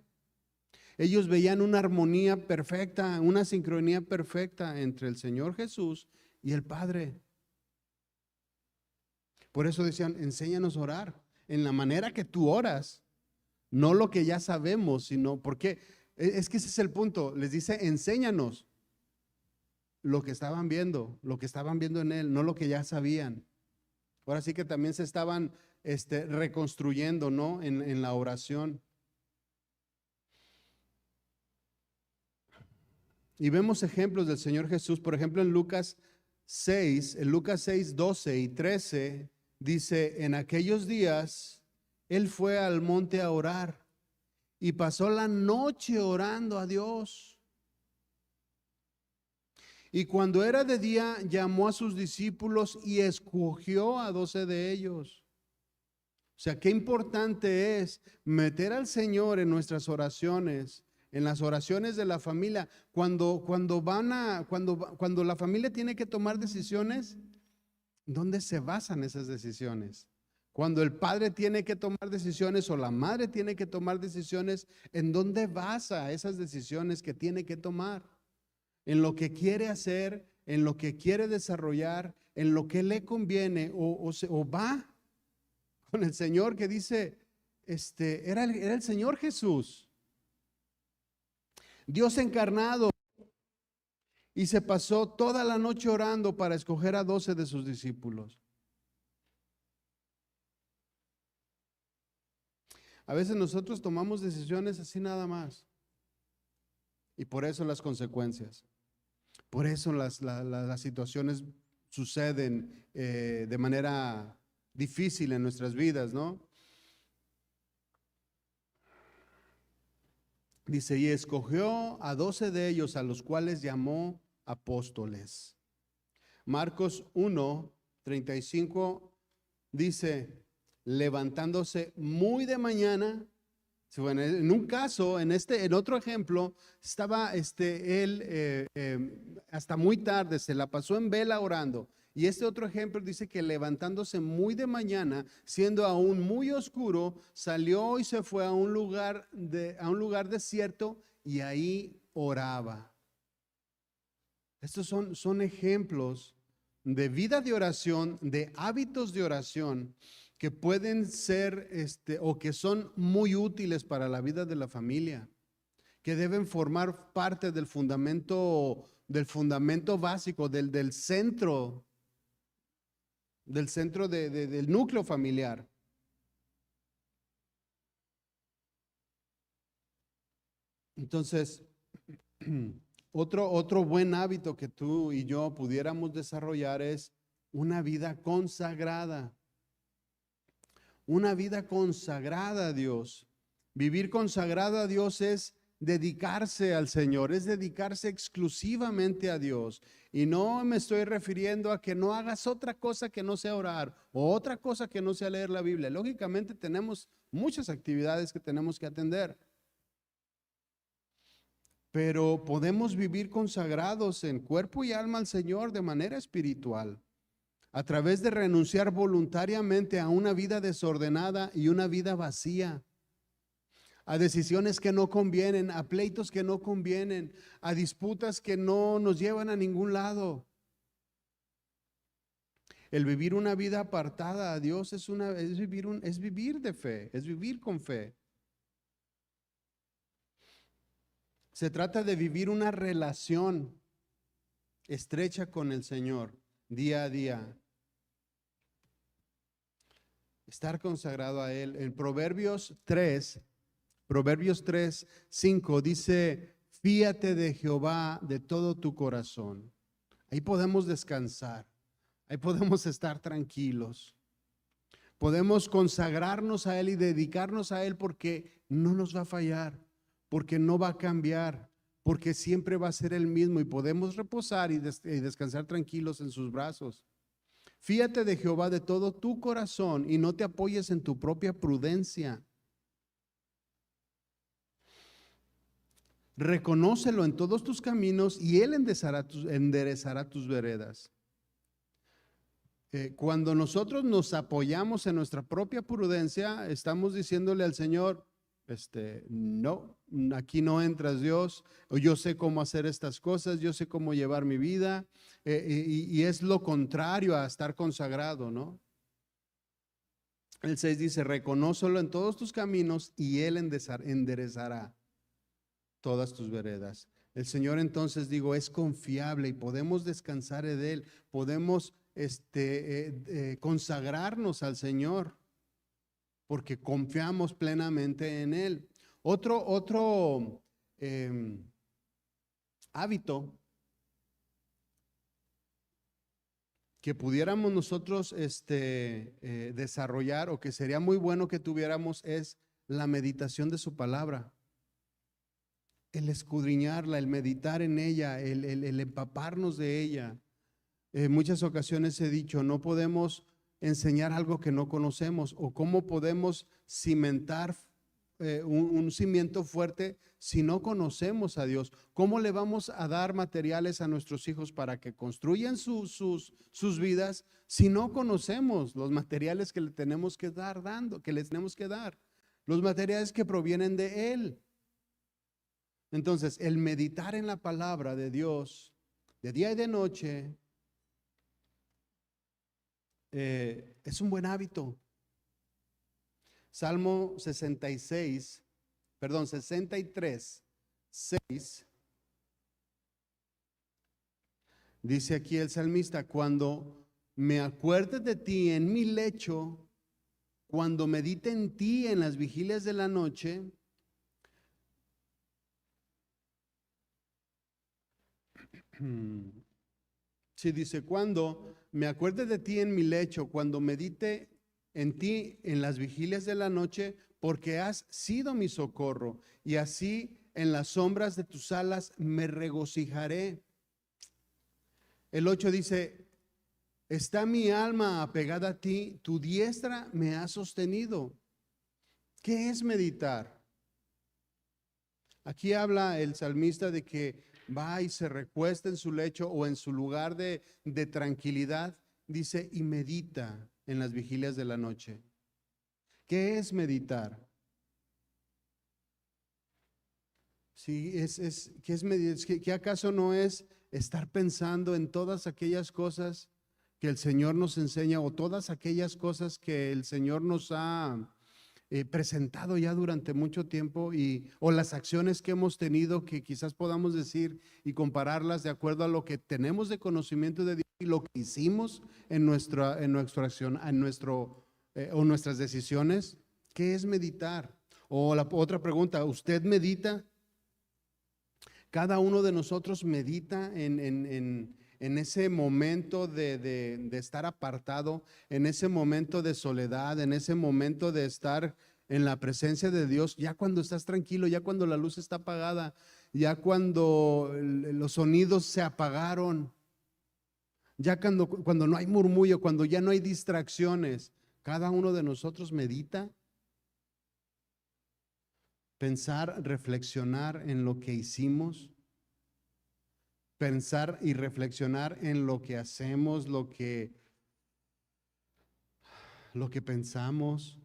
Speaker 1: Ellos veían una armonía perfecta, una sincronía perfecta entre el Señor Jesús y el Padre. Por eso decían, enséñanos a orar en la manera que tú oras, no lo que ya sabemos, sino porque es que ese es el punto. Les dice, enséñanos lo que estaban viendo en él, no lo que ya sabían. Ahora sí que también se estaban reconstruyendo, ¿no? En la oración. Y vemos ejemplos del Señor Jesús, por ejemplo, en Lucas 6, 12 y 13, dice, en aquellos días, Él fue al monte a orar y pasó la noche orando a Dios. Y cuando era de día, llamó a sus discípulos y escogió a 12 de ellos. O sea, qué importante es meter al Señor en nuestras oraciones, en las oraciones de la familia. Cuando la familia tiene que tomar decisiones, ¿dónde se basan esas decisiones? Cuando el padre tiene que tomar decisiones o la madre tiene que tomar decisiones, ¿en dónde basa esas decisiones que tiene que tomar? En lo que quiere hacer, en lo que quiere desarrollar, en lo que le conviene, o va con el Señor que dice, era el Señor Jesús, Dios encarnado, y se pasó toda la noche orando para escoger a 12 de sus discípulos. A veces nosotros tomamos decisiones así nada más, y por eso las consecuencias. Por eso las situaciones suceden de manera difícil en nuestras vidas, ¿no? Dice, y escogió a 12 de ellos, a los cuales llamó apóstoles. Marcos 1:35 dice, levantándose muy de mañana. Bueno, en un caso, en otro ejemplo, estaba él hasta muy tarde, se la pasó en vela orando. Y este otro ejemplo dice que levantándose muy de mañana, siendo aún muy oscuro, salió y se fue a un lugar desierto y ahí oraba. Estos son ejemplos de vida de oración, de hábitos de oración que pueden ser o que son muy útiles para la vida de la familia, que deben formar parte del fundamento básico, del centro del núcleo familiar. Entonces, otro buen hábito que tú y yo pudiéramos desarrollar es una vida consagrada. Una vida consagrada a Dios. Vivir consagrado a Dios es dedicarse al Señor, es dedicarse exclusivamente a Dios. Y no me estoy refiriendo a que no hagas otra cosa que no sea orar o otra cosa que no sea leer la Biblia. Lógicamente tenemos muchas actividades que tenemos que atender. Pero podemos vivir consagrados en cuerpo y alma al Señor de manera espiritual, a través de renunciar voluntariamente a una vida desordenada y una vida vacía, a decisiones que no convienen, a pleitos que no convienen, a disputas que no nos llevan a ningún lado. El vivir una vida apartada a Dios es vivir de fe, es vivir con fe. Se trata de vivir una relación estrecha con el Señor día a día. Estar consagrado a Él. En Proverbios 3, Proverbios 3:5 dice, fíate de Jehová de todo tu corazón. Ahí podemos descansar, ahí podemos estar tranquilos. Podemos consagrarnos a Él y dedicarnos a Él porque no nos va a fallar, porque no va a cambiar, porque siempre va a ser el mismo y podemos reposar y descansar tranquilos en sus brazos. Fíate de Jehová de todo tu corazón y no te apoyes en tu propia prudencia. Reconócelo en todos tus caminos y Él enderezará tus veredas. Cuando nosotros nos apoyamos en nuestra propia prudencia, estamos diciéndole al Señor, no, aquí no entras Dios, o yo sé cómo hacer estas cosas, yo sé cómo llevar mi vida, y es lo contrario a estar consagrado, ¿no? El 6 dice, reconócelo en todos tus caminos y Él enderezará todas tus veredas. El Señor entonces, digo, es confiable y podemos descansar en Él, podemos consagrarnos al Señor porque confiamos plenamente en Él. Otro hábito que pudiéramos nosotros desarrollar o que sería muy bueno que tuviéramos es la meditación de su palabra. El escudriñarla, el meditar en ella, el empaparnos de ella. En muchas ocasiones he dicho, no podemos enseñar algo que no conocemos, o cómo podemos cimentar un cimiento fuerte si no conocemos a Dios. ¿Cómo le vamos a dar materiales a nuestros hijos para que construyan sus vidas si no conocemos los materiales que le tenemos que dar, que les tenemos que dar? Los materiales que provienen de Él. Entonces, el meditar en la palabra de Dios de día y de noche es un buen hábito. Salmo 63, 6. Dice aquí el salmista, cuando me acuerde de ti en mi lecho, cuando medite en ti en las vigilias de la noche, sí, dice, cuando me acuerde de ti en mi lecho, cuando medite en ti en las vigilias de la noche, porque has sido mi socorro, y así en las sombras de tus alas me regocijaré. El 8 dice, está mi alma apegada a ti, tu diestra me ha sostenido. ¿Qué es meditar? Aquí habla el salmista de que va y se recuesta en su lecho o en su lugar de tranquilidad, dice, y medita en las vigilias de la noche. ¿Qué es meditar? Sí, ¿qué es meditar? ¿Qué acaso no es estar pensando en todas aquellas cosas que el Señor nos enseña o todas aquellas cosas que el Señor nos ha presentado ya durante mucho tiempo o las acciones que hemos tenido que quizás podamos decir y compararlas de acuerdo a lo que tenemos de conocimiento de Dios y lo que hicimos en nuestra acción, o nuestras decisiones? ¿Qué es meditar? O la otra pregunta, ¿usted medita? Cada uno de nosotros medita en ese momento de estar apartado, en ese momento de soledad, en ese momento de estar en la presencia de Dios, ya cuando estás tranquilo, ya cuando la luz está apagada, ya cuando los sonidos se apagaron, ya cuando no hay murmullo, cuando ya no hay distracciones, cada uno de nosotros medita. Pensar, reflexionar en lo que hicimos, pensar y reflexionar en lo que hacemos, lo que pensamos.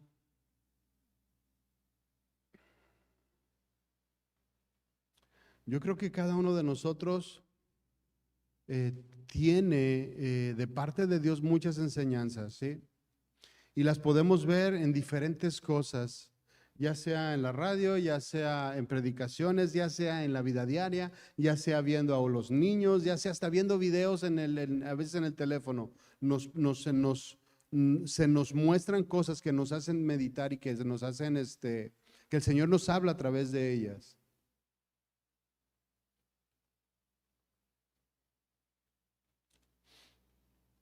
Speaker 1: Yo creo que cada uno de nosotros tiene de parte de Dios muchas enseñanzas, ¿sí? Y las podemos ver en diferentes cosas, ya sea en la radio, ya sea en predicaciones, ya sea en la vida diaria, ya sea viendo a los niños, ya sea hasta viendo videos a veces en el teléfono. Se nos muestran cosas que nos hacen meditar y que nos hacen que el Señor nos habla a través de ellas.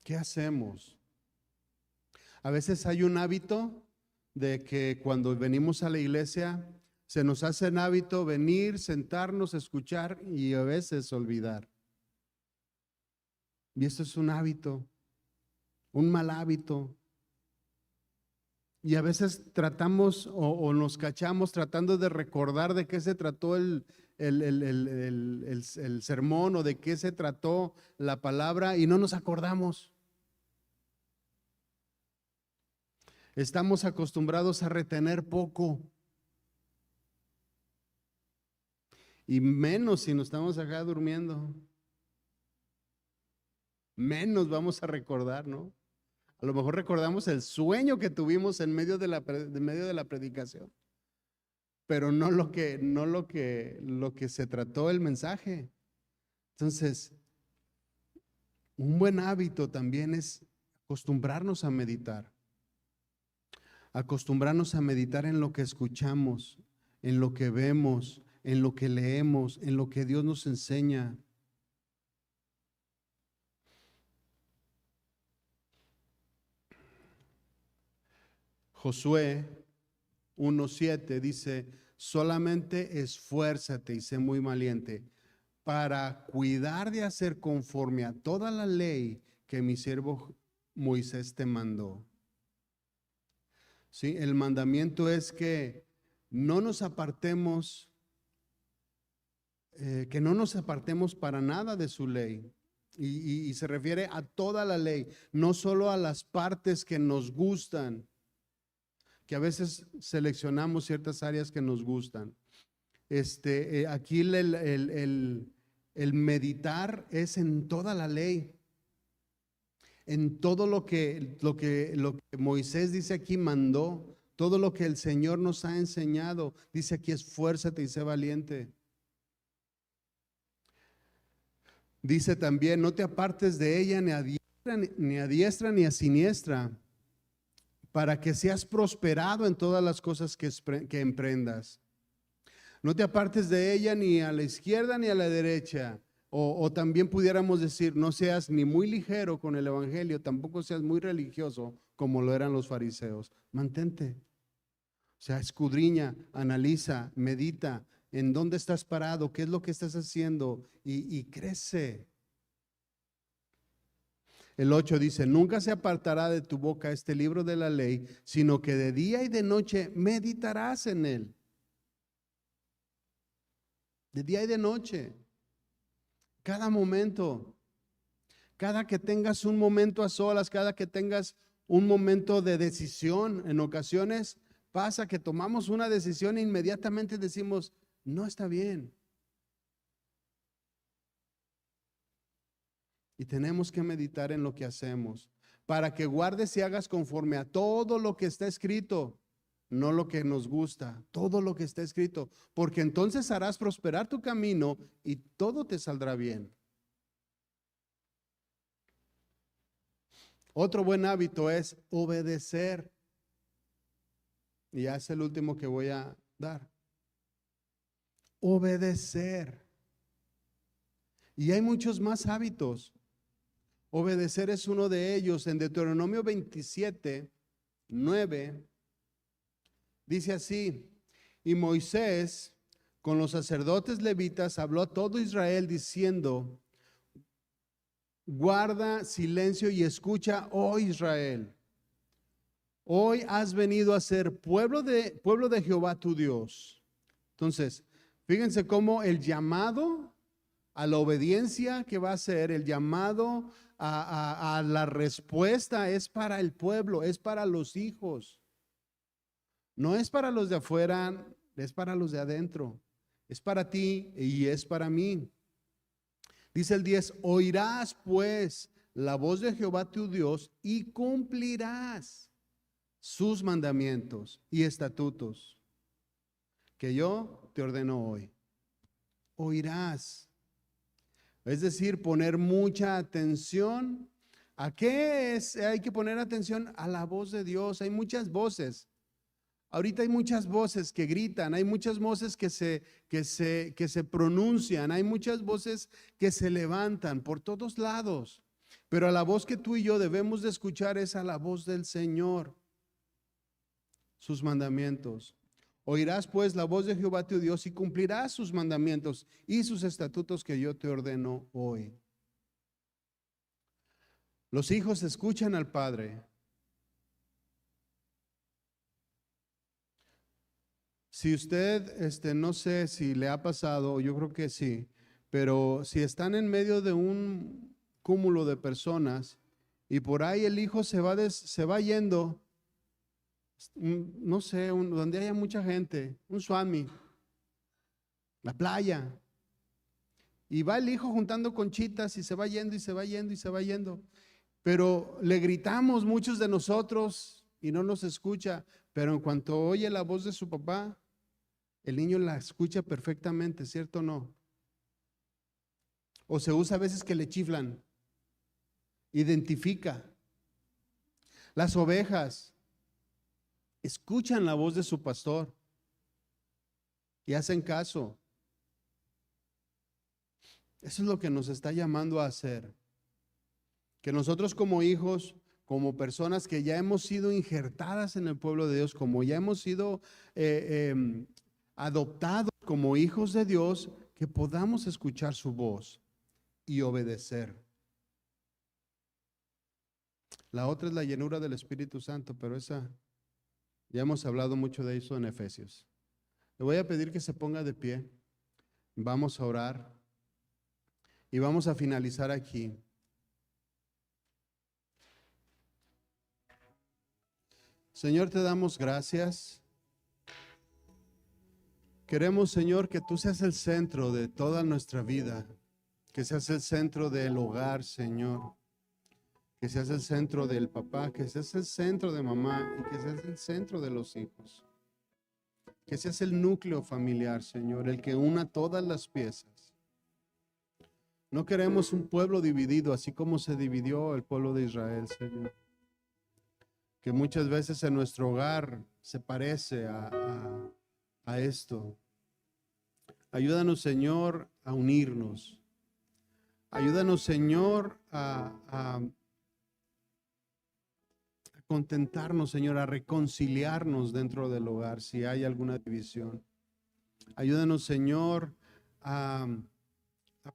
Speaker 1: ¿Qué hacemos? A veces hay un hábito de que cuando venimos a la iglesia se nos hace el hábito venir, sentarnos, escuchar y a veces olvidar. Y esto es un hábito, un mal hábito. Y a veces tratamos o nos cachamos tratando de recordar de qué se trató el sermón o de qué se trató la palabra y no nos acordamos. Estamos acostumbrados a retener poco. Y menos si nos estamos acá durmiendo. Menos vamos a recordar, ¿no? A lo mejor recordamos el sueño que tuvimos en medio de la predicación, pero no lo que se trató el mensaje. Entonces, un buen hábito también es acostumbrarnos a meditar. Acostumbrarnos a meditar en lo que escuchamos, en lo que vemos, en lo que leemos, en lo que Dios nos enseña. Josué 1:7 dice, solamente esfuérzate y sé muy valiente para cuidar de hacer conforme a toda la ley que mi siervo Moisés te mandó. ¿Sí? El mandamiento es que no nos apartemos, para nada de su ley. Y se refiere a toda la ley, no solo a las partes que nos gustan, que a veces seleccionamos ciertas áreas que nos gustan. Aquí el meditar es en toda la ley, en todo lo que Moisés dice aquí mandó, todo lo que el Señor nos ha enseñado. Dice aquí, esfuérzate y sé valiente. Dice también, no te apartes de ella ni a diestra ni a siniestra, para que seas prosperado en todas las cosas que emprendas. No te apartes de ella ni a la izquierda ni a la derecha. O también pudiéramos decir, no seas ni muy ligero con el evangelio, tampoco seas muy religioso como lo eran los fariseos. Mantente. O sea, escudriña, analiza, medita en dónde estás parado, qué es lo que estás haciendo y crece. El 8 dice, nunca se apartará de tu boca este libro de la ley, sino que de día y de noche meditarás en él. De día y de noche. Cada momento. Cada que tengas un momento a solas, cada que tengas un momento de decisión, en ocasiones pasa que tomamos una decisión e inmediatamente decimos, no está bien. Y tenemos que meditar en lo que hacemos para que guardes y hagas conforme a todo lo que está escrito, no lo que nos gusta, todo lo que está escrito, porque entonces harás prosperar tu camino y todo te saldrá bien. Otro buen hábito es obedecer. Y ya es el último que voy a dar. Obedecer. Y hay muchos más hábitos. Obedecer es uno de ellos. En Deuteronomio 27:9 dice así, y Moisés con los sacerdotes levitas habló a todo Israel diciendo, guarda silencio y escucha, oh Israel. Hoy has venido a ser pueblo de Jehová tu Dios. Entonces, fíjense cómo el llamado a la obediencia que va a ser, el llamado a la respuesta es para el pueblo, es para los hijos. No es para los de afuera, es para los de adentro. Es para ti y es para mí. Dice el 10, oirás pues la voz de Jehová tu Dios y cumplirás sus mandamientos y estatutos que yo te ordeno hoy. Oirás. Es decir, poner mucha atención. ¿A qué es? Hay que poner atención a la voz de Dios. Hay muchas voces. Ahorita hay muchas voces que gritan, hay muchas voces que se pronuncian, hay muchas voces que se levantan por todos lados. Pero a la voz que tú y yo debemos de escuchar es a la voz del Señor, sus mandamientos. Oirás pues la voz de Jehová tu Dios y cumplirás sus mandamientos y sus estatutos que yo te ordeno hoy. Los hijos escuchan al Padre. Si usted, no sé si le ha pasado, yo creo que sí, pero si están en medio de un cúmulo de personas y por ahí el hijo se va yendo, no sé, donde haya mucha gente, un swami, la playa, y va el hijo juntando conchitas y se va yendo y se va yendo y se va yendo, pero le gritamos muchos de nosotros y no nos escucha, pero en cuanto oye la voz de su papá, el niño la escucha perfectamente, ¿cierto o no? O se usa a veces que le chiflan, identifica. Las ovejas escuchan la voz de su pastor y hacen caso. Eso es lo que nos está llamando a hacer. Que nosotros como hijos, como personas que ya hemos sido injertadas en el pueblo de Dios, como ya hemos sido adoptados como hijos de Dios, que podamos escuchar su voz y obedecer. La otra es la llenura del Espíritu Santo, pero esa ya hemos hablado mucho de eso en Efesios. Le voy a pedir que se ponga de pie. Vamos a orar y vamos a finalizar aquí. Señor, te damos gracias. Queremos, Señor, que tú seas el centro de toda nuestra vida, que seas el centro del hogar, Señor, que seas el centro del papá, que seas el centro de mamá y que seas el centro de los hijos. Que seas el núcleo familiar, Señor, el que una todas las piezas. No queremos un pueblo dividido, así como se dividió el pueblo de Israel, Señor. Que muchas veces en nuestro hogar se parece a esto. Ayúdanos, Señor, a unirnos. Ayúdanos, Señor, a contentarnos, Señor, a reconciliarnos dentro del hogar si hay alguna división. Ayúdanos, Señor, a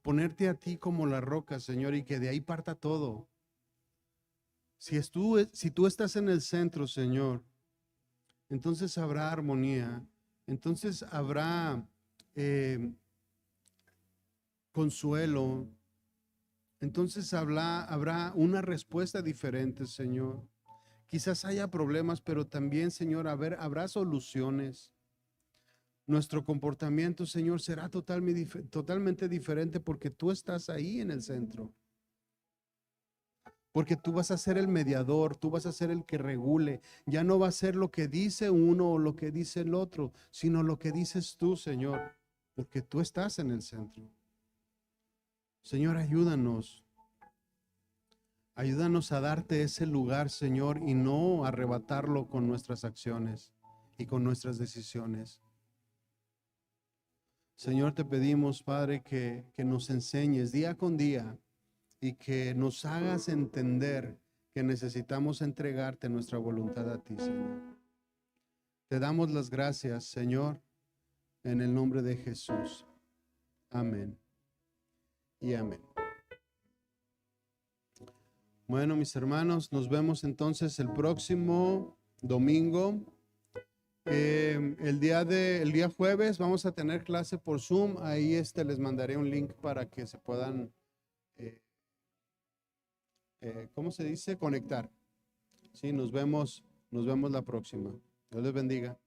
Speaker 1: ponerte a ti como la roca, Señor, y que de ahí parta todo. Si tú estás en el centro, Señor, entonces habrá armonía, entonces habrá consuelo, entonces habrá una respuesta diferente, Señor. Quizás haya problemas, pero también, Señor, habrá soluciones. Nuestro comportamiento, Señor, será totalmente diferente porque tú estás ahí en el centro. Porque tú vas a ser el mediador, tú vas a ser el que regule. Ya no va a ser lo que dice uno o lo que dice el otro, sino lo que dices tú, Señor, porque tú estás en el centro. Señor, ayúdanos. Ayúdanos a darte ese lugar, Señor, y no arrebatarlo con nuestras acciones y con nuestras decisiones. Señor, te pedimos, Padre, que nos enseñes día con día y que nos hagas entender que necesitamos entregarte nuestra voluntad a ti, Señor. Te damos las gracias, Señor, en el nombre de Jesús. Amén y amén. Bueno, mis hermanos, nos vemos entonces el próximo domingo. El día jueves vamos a tener clase por Zoom. Ahí les mandaré un link para que se puedan, ¿cómo se dice? Conectar. Sí, nos vemos la próxima. Dios les bendiga.